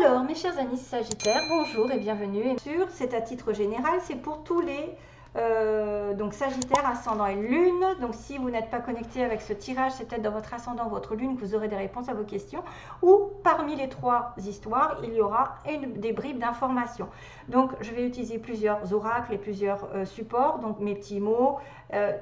Alors, mes chers amis Sagittaires, bonjour et bienvenue. Sur, c'est à titre général, c'est pour tous les donc Sagittaire, ascendant et lune. Donc, si vous n'êtes pas connecté avec ce tirage, c'est peut-être dans votre ascendant, votre lune, que vous aurez des réponses à vos questions. Ou parmi les trois histoires, il y aura des bribes d'informations. Donc, je vais utiliser plusieurs oracles et plusieurs supports. Donc, mes petits mots,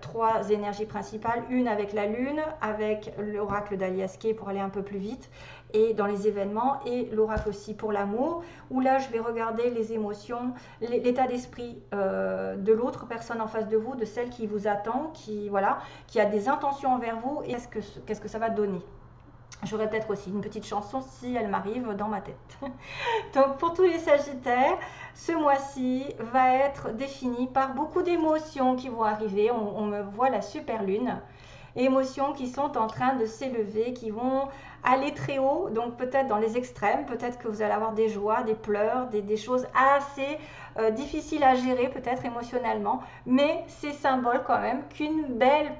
trois énergies principales, une avec la lune, avec l'oracle d'Alias Kay pour aller un peu plus vite, et dans les événements, et l'oracle aussi pour l'amour, où là je vais regarder les émotions, l'état d'esprit de l'autre personne en face de vous, de celle qui vous attend, qui a des intentions envers vous, et qu'est-ce que ça va donner. J'aurai peut-être aussi une petite chanson si elle m'arrive dans ma tête. Donc pour tous les Sagittaires, ce mois-ci va être défini par beaucoup d'émotions qui vont arriver. On me voit la super lune. Émotions qui sont en train de s'élever, qui vont aller très haut, donc peut-être dans les extrêmes, peut-être que vous allez avoir des joies, des pleurs, des choses assez difficiles à gérer peut-être émotionnellement, mais c'est symbole quand même qu'une belle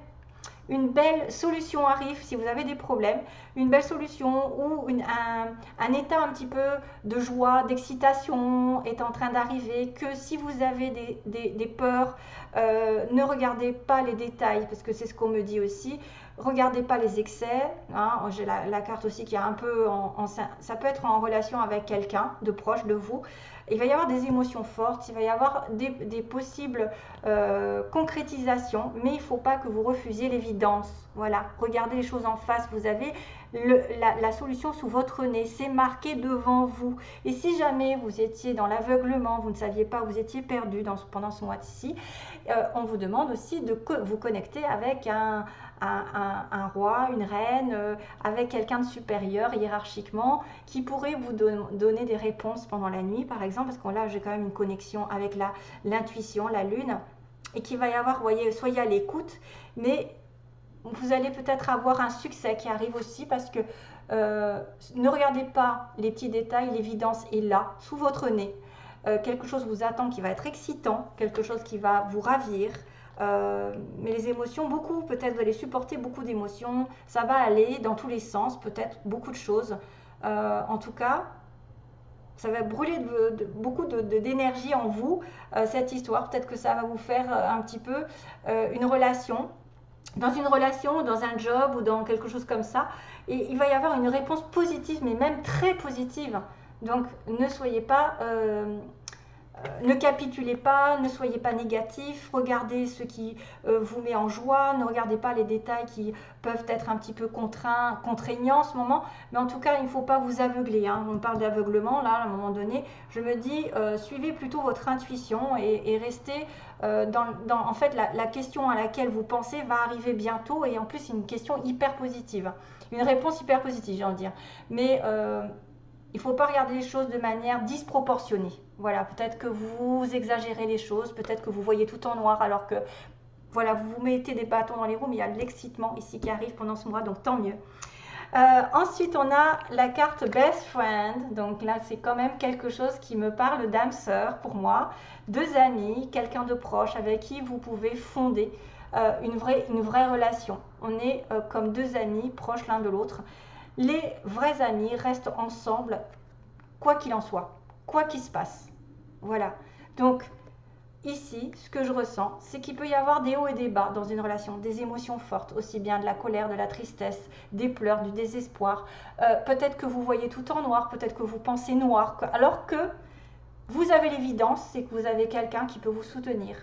solution arrive si vous avez des problèmes, une belle solution ou un état un petit peu de joie, d'excitation est en train d'arriver, que si vous avez des peurs, ne regardez pas les détails, parce que c'est ce qu'on me dit aussi, regardez pas les excès, hein. J'ai la carte aussi qui est un peu, ça peut être en relation avec quelqu'un de proche de vous. Il va y avoir des émotions fortes, il va y avoir des possibles concrétisations, mais il ne faut pas que vous refusiez l'évidence. Voilà, regardez les choses en face, vous avez la solution sous votre nez, c'est marqué devant vous. Et si jamais vous étiez dans l'aveuglement, vous ne saviez pas, vous étiez perdu pendant ce mois-ci, on vous demande aussi de vous connecter avec un roi, une reine, avec quelqu'un de supérieur hiérarchiquement qui pourrait vous donner des réponses pendant la nuit par exemple, parce que là j'ai quand même une connexion avec l'intuition, la lune, et qu'il va y avoir, voyez, soyez à l'écoute, mais vous allez peut-être avoir un succès qui arrive aussi, parce que ne regardez pas les petits détails, l'évidence est là, sous votre nez. Quelque chose vous attend qui va être excitant, quelque chose qui va vous ravir. Mais les émotions, peut-être vous allez supporter beaucoup d'émotions, ça va aller dans tous les sens, peut-être beaucoup de choses. En tout cas, ça va brûler beaucoup d'énergie en vous, cette histoire. Peut-être que ça va vous faire un petit peu une relation, dans un job ou dans quelque chose comme ça. Et il va y avoir une réponse positive, mais même très positive. Donc ne soyez pas... ne capitulez pas, ne soyez pas négatif, regardez ce qui vous met en joie, ne regardez pas les détails qui peuvent être un petit peu contraignants en ce moment, mais en tout cas il ne faut pas vous aveugler, hein. On parle d'aveuglement là à un moment donné, je me dis suivez plutôt votre intuition et restez en fait la question à laquelle vous pensez va arriver bientôt, et en plus c'est une question hyper positive, une réponse hyper positive j'ai envie de dire, mais il ne faut pas regarder les choses de manière disproportionnée. Voilà, peut-être que vous exagérez les choses, peut-être que vous voyez tout en noir alors que, voilà, vous vous mettez des bâtons dans les roues, mais il y a l'excitement ici qui arrive pendant ce mois, donc tant mieux. Ensuite, on a la carte Best Friend. Donc là, c'est quand même quelque chose qui me parle d'âme sœur pour moi. Deux amis, quelqu'un de proche avec qui vous pouvez fonder une vraie relation. On est comme deux amis proches l'un de l'autre. Les vrais amis restent ensemble, quoi qu'il en soit, quoi qu'il se passe. Voilà. Donc, ici, ce que je ressens, c'est qu'il peut y avoir des hauts et des bas dans une relation, des émotions fortes, aussi bien de la colère, de la tristesse, des pleurs, du désespoir. Peut-être que vous voyez tout en noir, peut-être que vous pensez noir, alors que vous avez l'évidence, c'est que vous avez quelqu'un qui peut vous soutenir.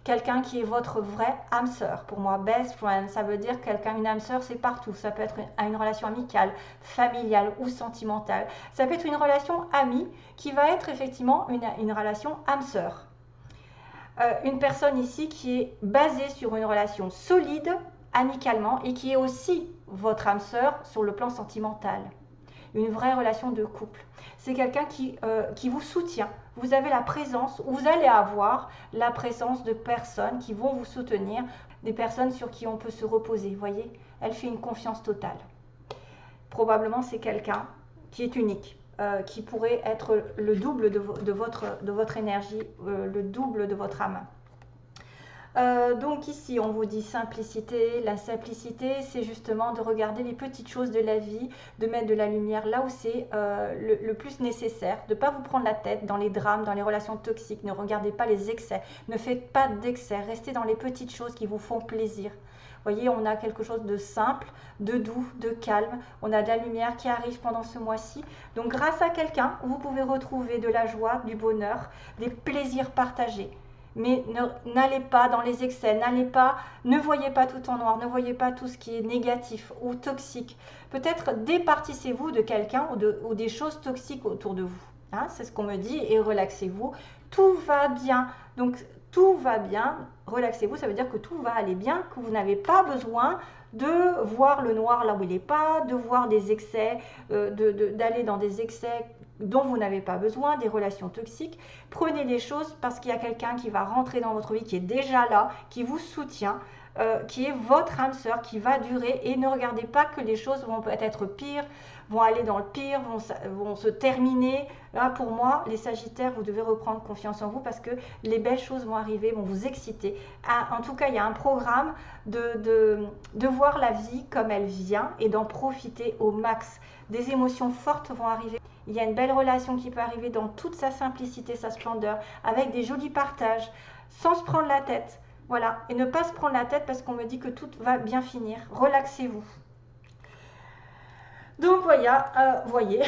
Quelqu'un qui est votre vraie âme sœur. Pour moi, best friend, ça veut dire quelqu'un, une âme sœur, c'est partout. Ça peut être une relation amicale, familiale ou sentimentale. Ça peut être une relation amie qui va être effectivement une relation âme sœur. Une personne ici qui est basée sur une relation solide, amicalement, et qui est aussi votre âme sœur sur le plan sentimental. Une vraie relation de couple. C'est quelqu'un qui vous soutient. Vous avez la présence, ou vous allez avoir la présence de personnes qui vont vous soutenir, des personnes sur qui on peut se reposer. Vous voyez, elle fait une confiance totale. Probablement, c'est quelqu'un qui est unique, qui pourrait être le double de votre énergie, le double de votre âme. Donc ici, on vous dit simplicité. La simplicité, c'est justement de regarder les petites choses de la vie, de mettre de la lumière là où c'est le plus nécessaire, de ne pas vous prendre la tête dans les drames, dans les relations toxiques. Ne regardez pas les excès, ne faites pas d'excès, restez dans les petites choses qui vous font plaisir. Vous voyez, on a quelque chose de simple, de doux, de calme. On a de la lumière qui arrive pendant ce mois-ci. Donc grâce à quelqu'un, vous pouvez retrouver de la joie, du bonheur, des plaisirs partagés. Mais n'allez pas dans les excès, ne voyez pas tout en noir, ne voyez pas tout ce qui est négatif ou toxique. Peut-être départissez-vous de quelqu'un ou des choses toxiques autour de vous. Hein, c'est ce qu'on me dit, et relaxez-vous. Tout va bien. Donc tout va bien, relaxez-vous, ça veut dire que tout va aller bien, que vous n'avez pas besoin de voir le noir là où il n'est pas, de voir des excès, d'aller dans des excès dont vous n'avez pas besoin, des relations toxiques. Prenez les choses parce qu'il y a quelqu'un qui va rentrer dans votre vie, qui est déjà là, qui vous soutient, qui est votre âme sœur, qui va durer, et ne regardez pas que les choses vont peut-être être pires, vont aller dans le pire, vont se terminer. Là, pour moi, les Sagittaires, vous devez reprendre confiance en vous parce que les belles choses vont arriver, vont vous exciter. En tout cas, il y a un programme de voir la vie comme elle vient et d'en profiter au max. Des émotions fortes vont arriver. Il y a une belle relation qui peut arriver dans toute sa simplicité, sa splendeur, avec des jolis partages, sans se prendre la tête. Voilà, et ne pas se prendre la tête parce qu'on me dit que tout va bien finir. Relaxez-vous. Donc voyez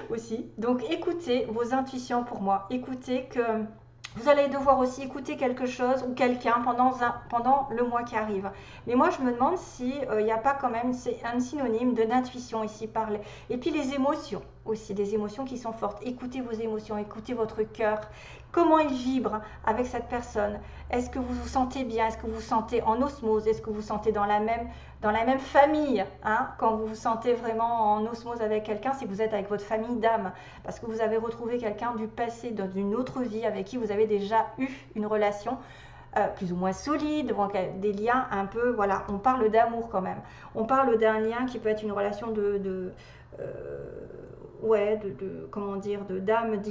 aussi. Donc écoutez vos intuitions pour moi. Écoutez que vous allez devoir aussi écouter quelque chose ou quelqu'un pendant le mois qui arrive. Mais moi, je me demande s'il n'y a pas quand même un synonyme d'intuition ici. Et puis les émotions aussi, des émotions qui sont fortes. Écoutez vos émotions, écoutez votre cœur. Comment il vibre avec cette personne? Est-ce que vous vous sentez bien? Est-ce que vous vous sentez en osmose? Est-ce que vous vous sentez dans la même famille, hein? Quand vous vous sentez vraiment en osmose avec quelqu'un, c'est que vous êtes avec votre famille d'âme, parce que vous avez retrouvé quelqu'un du passé, dans une autre vie, avec qui vous avez déjà eu une relation plus ou moins solide, des liens un peu, voilà, on parle d'amour quand même. On parle d'un lien qui peut être une relation comment dire, d'âme,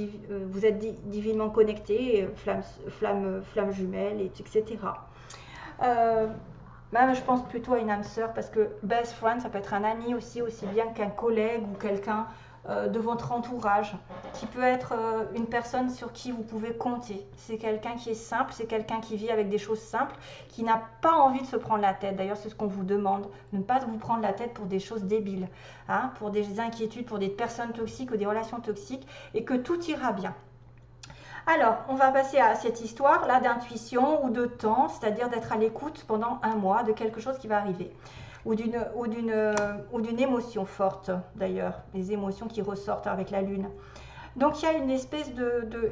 vous êtes divinement connectés, flamme jumelle, etc. Même je pense plutôt à une âme sœur, parce que best friend, ça peut être un ami aussi bien qu'un collègue ou quelqu'un de votre entourage, qui peut être une personne sur qui vous pouvez compter. C'est quelqu'un qui est simple, c'est quelqu'un qui vit avec des choses simples, qui n'a pas envie de se prendre la tête. D'ailleurs, c'est ce qu'on vous demande, ne pas vous prendre la tête pour des choses débiles, hein, pour des inquiétudes, pour des personnes toxiques ou des relations toxiques, et que tout ira bien. Alors, on va passer à cette histoire-là d'intuition ou de temps, c'est-à-dire d'être à l'écoute pendant un mois de quelque chose qui va arriver, ou d'une émotion forte, d'ailleurs, les émotions qui ressortent avec la lune. Donc, il y a une espèce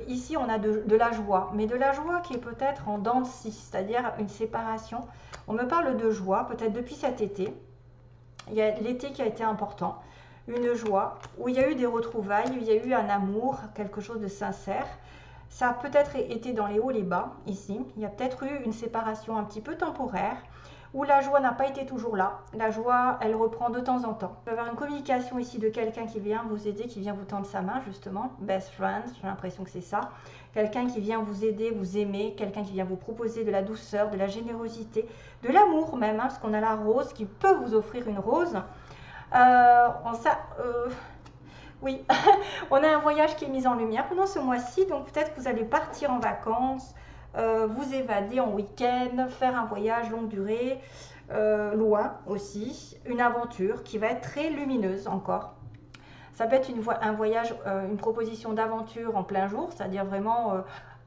ici, on a de la joie, mais de la joie qui est peut-être en dents de scie, c'est-à-dire une séparation. On me parle de joie, peut-être depuis cet été. Il y a l'été qui a été important, une joie, où il y a eu des retrouvailles, où il y a eu un amour, quelque chose de sincère. Ça a peut-être été dans les hauts, les bas, ici. Il y a peut-être eu une séparation un petit peu temporaire, où la joie n'a pas été toujours là. La joie, elle reprend de temps en temps. Il peut y avoir une communication ici de quelqu'un qui vient vous aider, qui vient vous tendre sa main, justement. Best friend, j'ai l'impression que c'est ça. Quelqu'un qui vient vous aider, vous aimer, quelqu'un qui vient vous proposer de la douceur, de la générosité, de l'amour même, hein, parce qu'on a la rose qui peut vous offrir une rose. Oui, on a un voyage qui est mis en lumière pendant ce mois-ci, donc peut-être que vous allez partir en vacances, vous évader en week-end, faire un voyage longue durée, loin aussi, une aventure qui va être très lumineuse encore. Ça peut être un voyage, une proposition d'aventure en plein jour, c'est-à-dire vraiment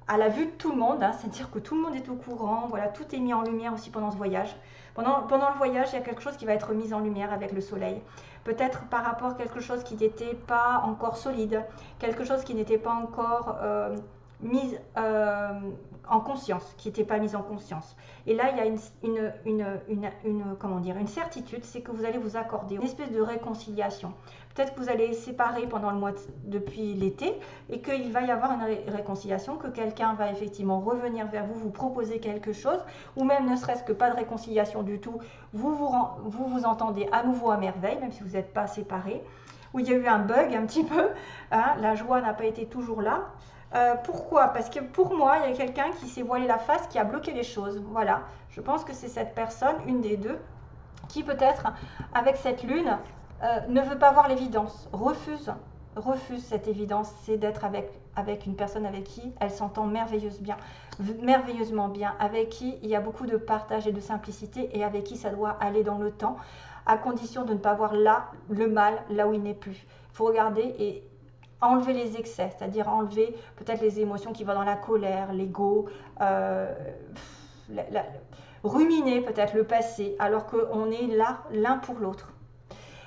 à la vue de tout le monde, hein, c'est-à-dire que tout le monde est au courant, voilà, tout est mis en lumière aussi pendant ce voyage. Pendant le voyage, il y a quelque chose qui va être mis en lumière avec le soleil. Peut-être par rapport à quelque chose qui n'était pas encore solide, quelque chose qui n'était pas encore mis en conscience, qui n'était pas mis en conscience. Et là, il y a comment dire, une certitude, c'est que vous allez vous accorder une espèce de réconciliation. Peut-être que vous allez séparer pendant le mois depuis l'été et qu'il va y avoir une réconciliation, que quelqu'un va effectivement revenir vers vous, vous proposer quelque chose, ou même ne serait-ce que pas de réconciliation du tout, vous entendez à nouveau à merveille, même si vous n'êtes pas séparés, où il y a eu un bug un petit peu, hein, la joie n'a pas été toujours là. Pourquoi? Parce que pour moi, il y a quelqu'un qui s'est voilé la face, qui a bloqué les choses. Voilà, je pense que c'est cette personne, une des deux, qui peut-être, avec cette lune, ne veut pas voir l'évidence, refuse cette évidence, c'est d'être avec une personne avec qui elle s'entend merveilleusement bien, avec qui il y a beaucoup de partage et de simplicité, et avec qui ça doit aller dans le temps, à condition de ne pas voir là le mal, là où il n'est plus. Il faut regarder et enlever les excès, c'est-à-dire enlever peut-être les émotions qui vont dans la colère, l'ego, ruminer peut-être le passé, alors qu'on est là l'un pour l'autre.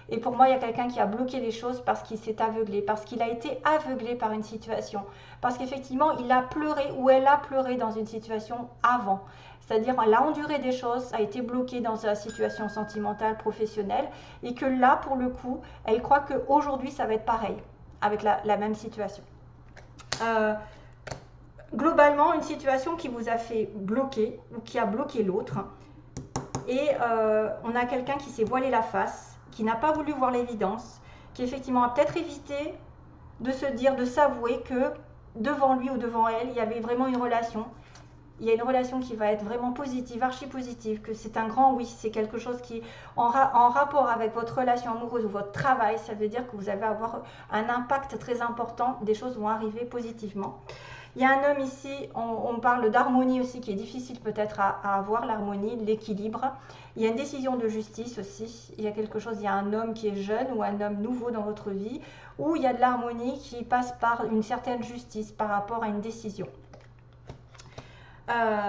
Et pour moi, il y a quelqu'un qui a bloqué les choses parce qu'il s'est aveuglé, parce qu'il a été aveuglé par une situation, parce qu'effectivement, il a pleuré ou elle a pleuré dans une situation avant. C'est-à-dire, elle a enduré des choses, a été bloquée dans sa situation sentimentale, professionnelle, et que là, pour le coup, elle croit qu'aujourd'hui, ça va être pareil, avec la même situation. Globalement, une situation qui vous a fait bloquer, ou qui a bloqué l'autre, et on a quelqu'un qui s'est voilé la face, qui n'a pas voulu voir l'évidence, qui effectivement a peut-être évité de se dire, de s'avouer que devant lui ou devant elle, il y avait vraiment une relation. Il y a une relation qui va être vraiment positive, archi positive, que c'est un grand oui, c'est quelque chose qui, en rapport avec votre relation amoureuse ou votre travail, ça veut dire que vous allez avoir un impact très important, des choses vont arriver positivement. Il y a un homme ici, on parle d'harmonie aussi, qui est difficile peut-être à avoir, l'harmonie, l'équilibre. Il y a une décision de justice aussi, il y a quelque chose, il y a un homme qui est jeune ou un homme nouveau dans votre vie, où il y a de l'harmonie qui passe par une certaine justice par rapport à une décision.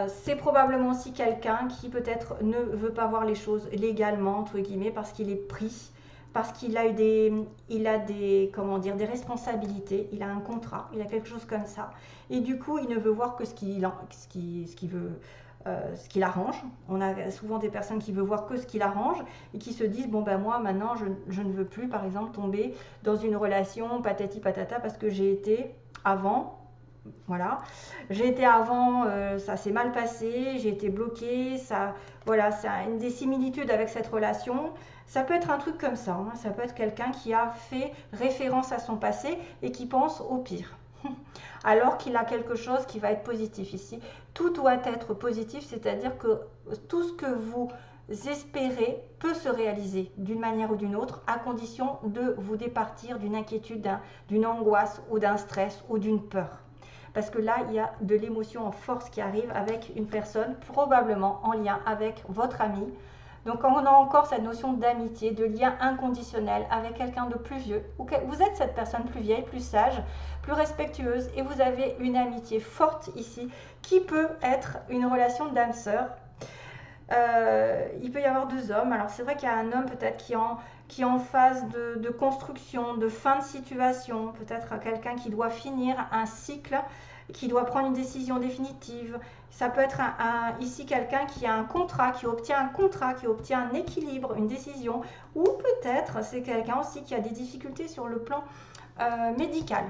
C'est probablement aussi quelqu'un qui peut-être ne veut pas voir les choses légalement, entre guillemets, parce qu'il est pris, parce qu'il a eu comment dire, des responsabilités, il a un contrat, il a quelque chose comme ça. Et du coup, il ne veut voir que ce qu'il arrange. On a souvent des personnes qui veulent voir que ce qu'il arrange et qui se disent, bon ben moi maintenant je ne veux plus par exemple tomber dans une relation patati patata parce que j'ai été avant. Voilà, j'ai été avant, ça s'est mal passé, j'ai été bloquée, ça, voilà, c'est une des similitudes avec cette relation. Ça peut être un truc comme ça, hein. Ça peut être quelqu'un qui a fait référence à son passé et qui pense au pire, alors qu'il a quelque chose qui va être positif ici. Tout doit être positif, c'est-à-dire que tout ce que vous espérez peut se réaliser d'une manière ou d'une autre, à condition de vous départir d'une inquiétude, d'une angoisse ou d'un stress ou d'une peur. Parce que là, il y a de l'émotion en force qui arrive avec une personne, probablement en lien avec votre ami. Donc on a encore cette notion d'amitié, de lien inconditionnel avec quelqu'un de plus vieux. Vous êtes cette personne plus vieille, plus sage, plus respectueuse, et vous avez une amitié forte ici, qui peut être une relation d'âme-sœur. Il peut y avoir deux hommes. Alors c'est vrai qu'il y a un homme peut-être qui est en phase de construction, de fin de situation, peut-être quelqu'un qui doit finir un cycle, qui doit prendre une décision définitive. Ça peut être ici quelqu'un qui a un contrat, qui obtient un équilibre, une décision, ou peut-être c'est quelqu'un aussi qui a des difficultés sur le plan médical.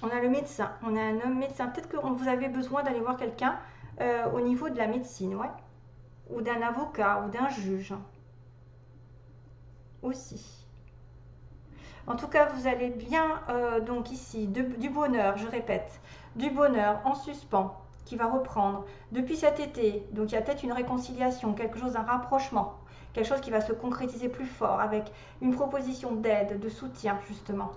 On a le médecin, on a un homme médecin. Peut-être que vous avez besoin d'aller voir quelqu'un au niveau de la médecine, ouais, ou d'un avocat ou d'un juge aussi. En tout cas, vous allez bien, donc ici, du bonheur, je répète, du bonheur en suspens qui va reprendre depuis cet été. Donc il y a peut-être une réconciliation, quelque chose, un rapprochement, quelque chose qui va se concrétiser plus fort avec une proposition d'aide, de soutien justement.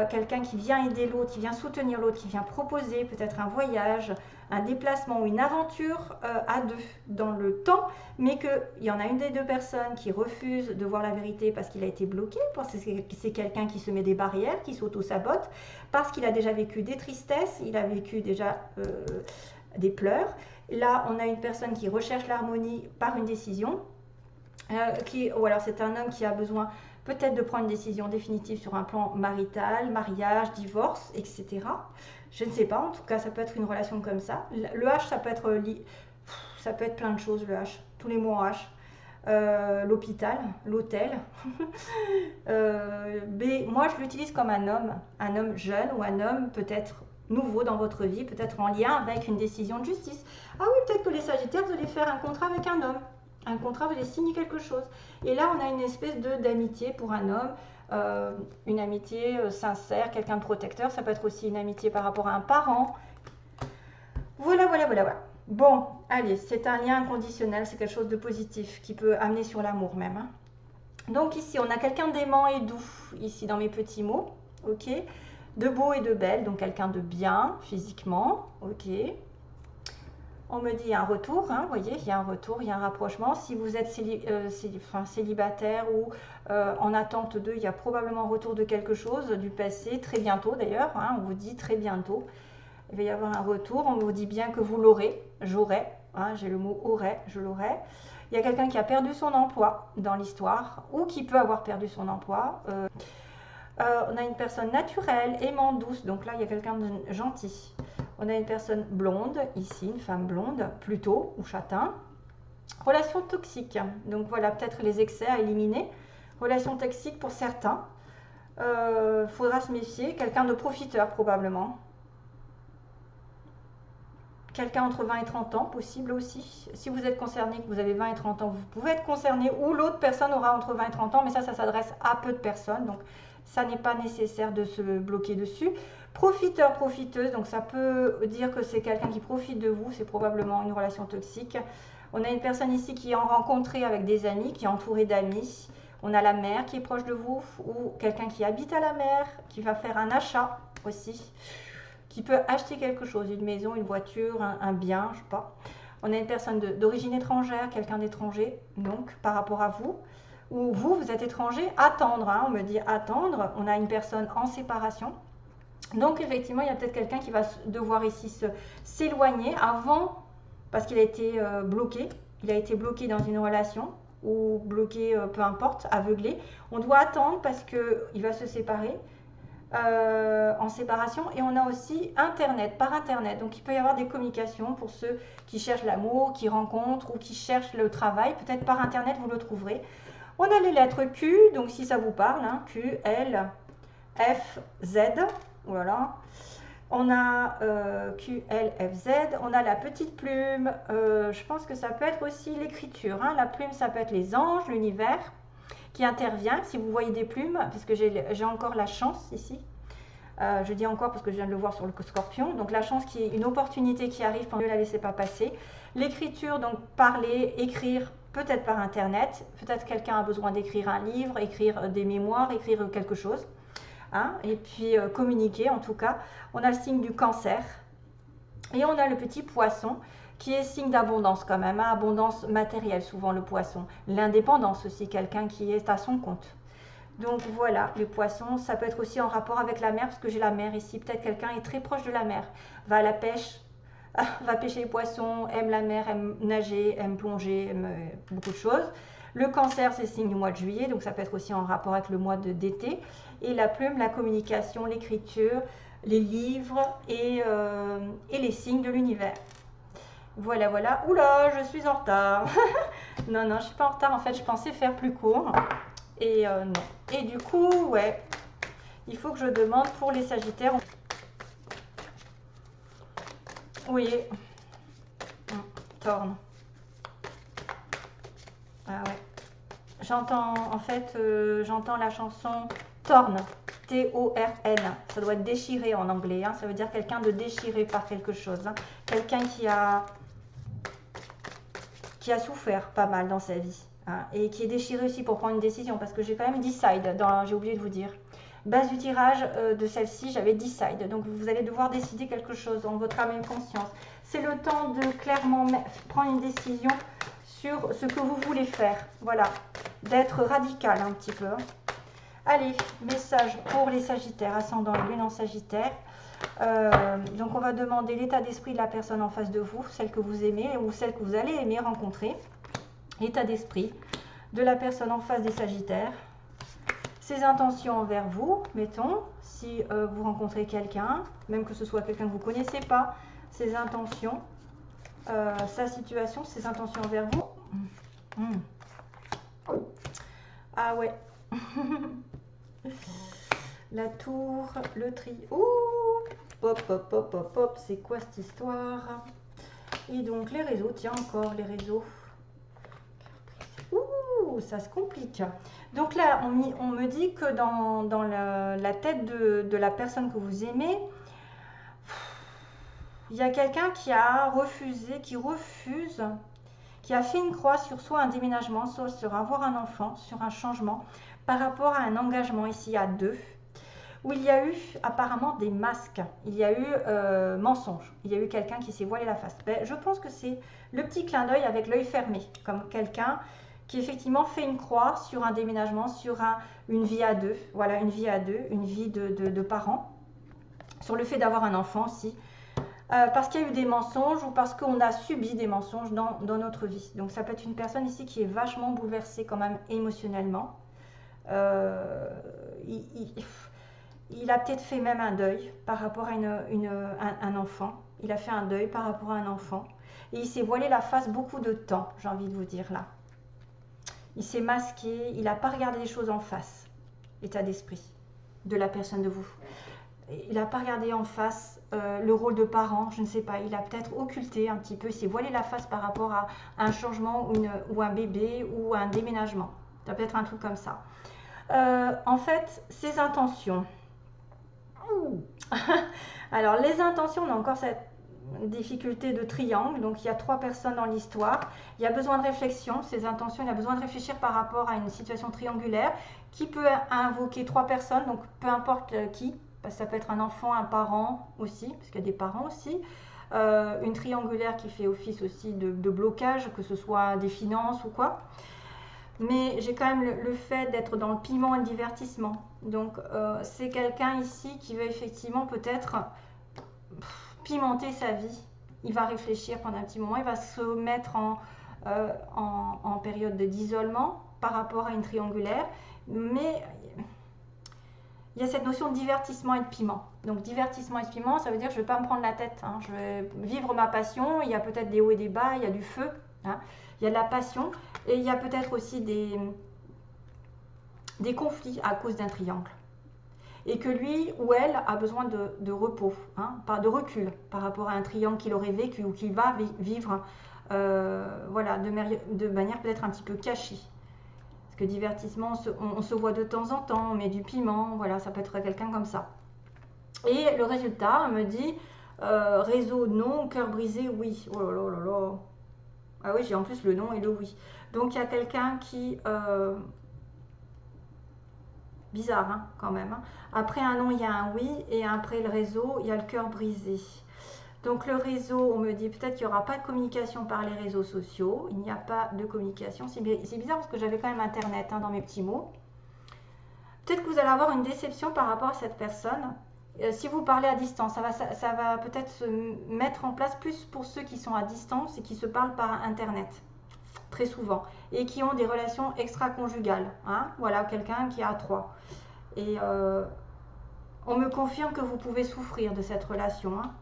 Quelqu'un qui vient aider l'autre, qui vient soutenir l'autre, qui vient proposer peut-être un voyage, un déplacement ou une aventure à deux dans le temps, mais qu'il y en a une des deux personnes qui refuse de voir la vérité parce qu'il a été bloqué, parce que c'est quelqu'un qui se met des barrières, qui s'auto-sabote, parce qu'il a déjà vécu des tristesses, il a vécu déjà des pleurs. Là, on a une personne qui recherche l'harmonie par une décision, ou alors c'est un homme qui a besoin peut-être de prendre une décision définitive sur un plan marital, mariage, divorce, etc. Je ne sais pas, en tout cas, ça peut être une relation comme ça. Le H, ça peut être plein de choses, le H. Tous les mots en H. L'hôpital, l'hôtel. B, moi, je l'utilise comme un homme jeune ou un homme peut-être nouveau dans votre vie, peut-être en lien avec une décision de justice. Ah oui, peut-être que les Sagittaires, vous allez faire un contrat avec un homme. Un contrat, vous allez signer quelque chose. Et là, on a une espèce d'amitié pour un homme, une amitié sincère, quelqu'un de protecteur. Ça peut être aussi une amitié par rapport à un parent. Voilà, voilà, voilà, voilà. Bon, allez, c'est un lien inconditionnel, c'est quelque chose de positif qui peut amener sur l'amour même. Hein. Donc ici, on a quelqu'un d'aimant et doux, ici dans mes petits mots, ok. De beau et de belle, donc quelqu'un de bien physiquement, ok. On me dit il y a un retour, hein, vous voyez, il y a un retour, il y a un rapprochement. Si vous êtes célibataire ou en attente d'eux, il y a probablement un retour de quelque chose du passé, très bientôt d'ailleurs, hein, on vous dit très bientôt. Il va y avoir un retour, on vous dit bien que vous l'aurez, j'aurai, hein, j'ai le mot aurai, je l'aurai. Il y a quelqu'un qui a perdu son emploi dans l'histoire ou qui peut avoir perdu son emploi. On a une personne naturelle, aimante, douce, donc là il y a quelqu'un de gentil. On a une personne blonde, ici, une femme blonde, plutôt, ou châtain. Relation toxique, donc voilà, peut-être les excès à éliminer. Relation toxique pour certains. Faudra se méfier, quelqu'un de profiteur probablement. Quelqu'un entre 20 et 30 ans, possible aussi. Si vous êtes concerné, que vous avez 20 et 30 ans, vous pouvez être concerné, ou l'autre personne aura entre 20 et 30 ans, mais ça s'adresse à peu de personnes, donc ça n'est pas nécessaire de se bloquer dessus. Profiteur, profiteuse, donc ça peut dire que c'est quelqu'un qui profite de vous, c'est probablement une relation toxique. On a une personne ici qui est en rencontrée avec des amis, qui est entourée d'amis. On a la mère qui est proche de vous, ou quelqu'un qui habite à la mer, qui va faire un achat aussi, qui peut acheter quelque chose, une maison, une voiture, un bien, je sais pas. On a une personne d'origine étrangère, quelqu'un d'étranger, donc par rapport à vous. Ou vous êtes étranger, attendre, hein, on me dit attendre. On a une personne en séparation. Donc effectivement, il y a peut-être quelqu'un qui va devoir ici s'éloigner avant, parce qu'il a été bloqué. Il a été bloqué dans une relation, ou bloqué, peu importe, aveuglé. On doit attendre parce qu'il va se séparer. En séparation, et on a aussi internet, par internet, donc il peut y avoir des communications pour ceux qui cherchent l'amour, qui rencontrent ou qui cherchent le travail, peut-être par internet vous le trouverez. On a les lettres Q, donc si ça vous parle, hein, Q, L, F, Z, voilà. On a Q, L, F, Z, on a la petite plume, je pense que ça peut être aussi l'écriture, hein. La plume ça peut être les anges, l'univers qui intervient, si vous voyez des plumes, parce que j'ai encore la chance ici, je dis encore parce que je viens de le voir sur le scorpion, donc la chance qui est une opportunité qui arrive, ne la laissez pas passer. L'écriture, donc parler, écrire, peut-être par internet, peut-être quelqu'un a besoin d'écrire un livre, écrire des mémoires, écrire quelque chose, hein, et puis communiquer en tout cas. On a le signe du cancer, et on a le petit poisson, qui est signe d'abondance quand même, hein, abondance matérielle souvent le poisson. L'indépendance aussi, quelqu'un qui est à son compte. Donc voilà, les poissons, ça peut être aussi en rapport avec la mer, parce que j'ai la mer ici. Peut-être quelqu'un est très proche de la mer, va à la pêche, va pêcher les poissons, aime la mer, aime nager, aime plonger, aime beaucoup de choses. Le cancer, c'est le signe du mois de juillet, donc ça peut être aussi en rapport avec le mois d'été. Et la plume, la communication, l'écriture, les livres et les signes de l'univers. Voilà, voilà. Oula, je suis en retard. Non, non, je suis pas en retard. En fait, je pensais faire plus court. Et non. Et du coup, ouais, il faut que je demande pour les Sagittaires. Oui. Torne. Ah ouais. J'entends, en fait, j'entends la chanson Torn. T-O-R-N. Ça doit être déchiré en anglais. Hein. Ça veut dire quelqu'un de déchiré par quelque chose. Hein. Quelqu'un qui a souffert pas mal dans sa vie. Hein, et qui est déchiré aussi pour prendre une décision. Parce que j'ai quand même decide. J'ai oublié de vous dire. Base du tirage de celle-ci, j'avais decide. Donc vous allez devoir décider quelque chose en votre âme et conscience. C'est le temps de clairement prendre une décision sur ce que vous voulez faire. Voilà. D'être radical un petit peu. Allez, message pour les Sagittaires, ascendant et lune en Sagittaire. Donc on va demander l'état d'esprit de la personne en face de vous, celle que vous aimez ou celle que vous allez aimer rencontrer. L'état d'esprit de la personne en face des Sagittaires. Ses intentions envers vous, mettons, si vous rencontrez quelqu'un, même que ce soit quelqu'un que vous ne connaissez pas, ses intentions, sa situation, ses intentions envers vous. Ah ouais. La tour, le tri. Ouh, hop, hop, hop, hop, hop, c'est quoi cette histoire? Et donc les réseaux, tiens encore les réseaux. ça se complique. Donc là, on me dit que dans la tête de la personne que vous aimez, il y a quelqu'un qui a refusé, qui refuse, qui a fait une croix sur soit un déménagement, soit sur avoir un enfant, sur un changement, par rapport à un engagement ici à deux, où il y a eu apparemment des masques, il y a eu mensonge, il y a eu quelqu'un qui s'est voilé la face. Ben, je pense que c'est le petit clin d'œil avec l'œil fermé, comme quelqu'un qui effectivement fait une croix sur un déménagement, sur une vie à deux, voilà, une vie à deux, une vie de parents, sur le fait d'avoir un enfant aussi, parce qu'il y a eu des mensonges ou parce qu'on a subi des mensonges dans notre vie. Donc ça peut être une personne ici qui est vachement bouleversée quand même émotionnellement. Il a peut-être fait même un deuil par rapport à un enfant. Il a fait un deuil par rapport à un enfant. Et il s'est voilé la face beaucoup de temps, j'ai envie de vous dire là. Il s'est masqué, il n'a pas regardé les choses en face, l'état d'esprit de la personne de vous. Il n'a pas regardé en face le rôle de parent, je ne sais pas. Il a peut-être occulté un petit peu, il s'est voilé la face par rapport à un changement ou un bébé ou un déménagement. Ça peut être un truc comme ça. En fait, ses intentions. Alors, les intentions, on a encore cette difficulté de triangle. Donc, il y a 3 personnes dans l'histoire. Il y a besoin de réflexion. Ses intentions, il a besoin de réfléchir par rapport à une situation triangulaire qui peut invoquer 3 personnes. Donc, peu importe qui. Parce que ça peut être un enfant, un parent aussi, parce qu'il y a des parents aussi. Une triangulaire qui fait office aussi de blocage, que ce soit des finances ou quoi. Mais j'ai quand même le fait d'être dans le piment et le divertissement. Donc, c'est quelqu'un ici qui va effectivement peut-être pimenter sa vie. Il va réfléchir pendant un petit moment, il va se mettre en période d'isolement par rapport à une triangulaire. Mais il y a cette notion de divertissement et de piment. Donc, divertissement et de piment, ça veut dire que je ne vais pas me prendre la tête. Hein. Je vais vivre ma passion. Il y a peut-être des hauts et des bas, il y a du feu. Hein. Il y a de la passion et il y a peut-être aussi des conflits à cause d'un triangle. Et que lui ou elle a besoin de repos, hein, de recul par rapport à un triangle qu'il aurait vécu ou qu'il va vivre voilà, de manière peut-être un petit peu cachée. Parce que divertissement, on se voit de temps en temps, on met du piment, voilà, ça peut être quelqu'un comme ça. Et le résultat me dit réseau non, cœur brisé oui. Oh là là là là. Ah oui, j'ai en plus le non et le oui. Donc il y a quelqu'un qui... bizarre hein, quand même. Hein. Après un non, il y a un oui. Et après le réseau, il y a le cœur brisé. Donc le réseau, on me dit peut-être qu'il n'y aura pas de communication par les réseaux sociaux. Il n'y a pas de communication. C'est bizarre parce que j'avais quand même Internet hein, dans mes petits mots. Peut-être que vous allez avoir une déception par rapport à cette personne. Si vous parlez à distance, ça va peut-être se mettre en place plus pour ceux qui sont à distance et qui se parlent par Internet, très souvent, et qui ont des relations extra-conjugales. Hein, voilà, quelqu'un qui a 3. Et on me confirme que vous pouvez souffrir de cette relation. Hein.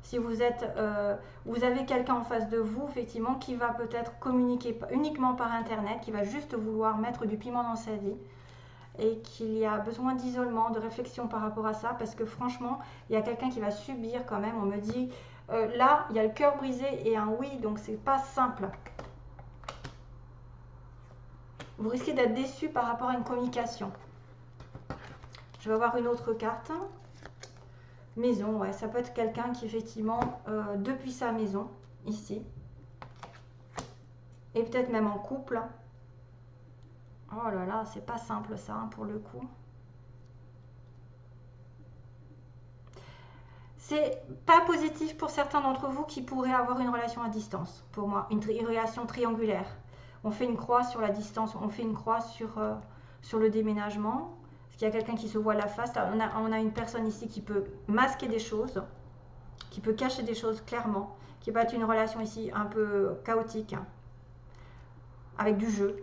Si vous avez quelqu'un en face de vous, effectivement, qui va peut-être communiquer uniquement par Internet, qui va juste vouloir mettre du piment dans sa vie, et qu'il y a besoin d'isolement, de réflexion par rapport à ça, parce que franchement, il y a quelqu'un qui va subir quand même. On me dit, là, il y a le cœur brisé et un oui, donc c'est pas simple. Vous risquez d'être déçu par rapport à une communication. Je vais avoir une autre carte. Maison, ouais, ça peut être quelqu'un qui effectivement, depuis sa maison, ici, et peut-être même en couple. Oh là là, c'est pas simple ça, hein, pour le coup. C'est pas positif pour certains d'entre vous qui pourraient avoir une relation à distance, pour moi, une relation triangulaire. On fait une croix sur la distance, on fait une croix sur le déménagement. Parce qu'il y a quelqu'un qui se voit la face. On a une personne ici qui peut masquer des choses, qui peut cacher des choses clairement, qui peut être une relation ici un peu chaotique, hein, avec du jeu,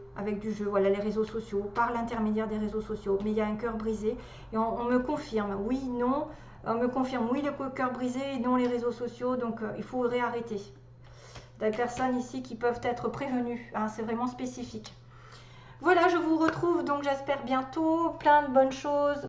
voilà, les réseaux sociaux, par l'intermédiaire des réseaux sociaux. Mais il y a un cœur brisé et on me confirme, oui, non, on me confirme, oui, le cœur brisé et non les réseaux sociaux, donc il faut réarrêter. Des personnes ici qui peuvent être prévenues, hein, c'est vraiment spécifique. Voilà, je vous retrouve donc j'espère bientôt, plein de bonnes choses.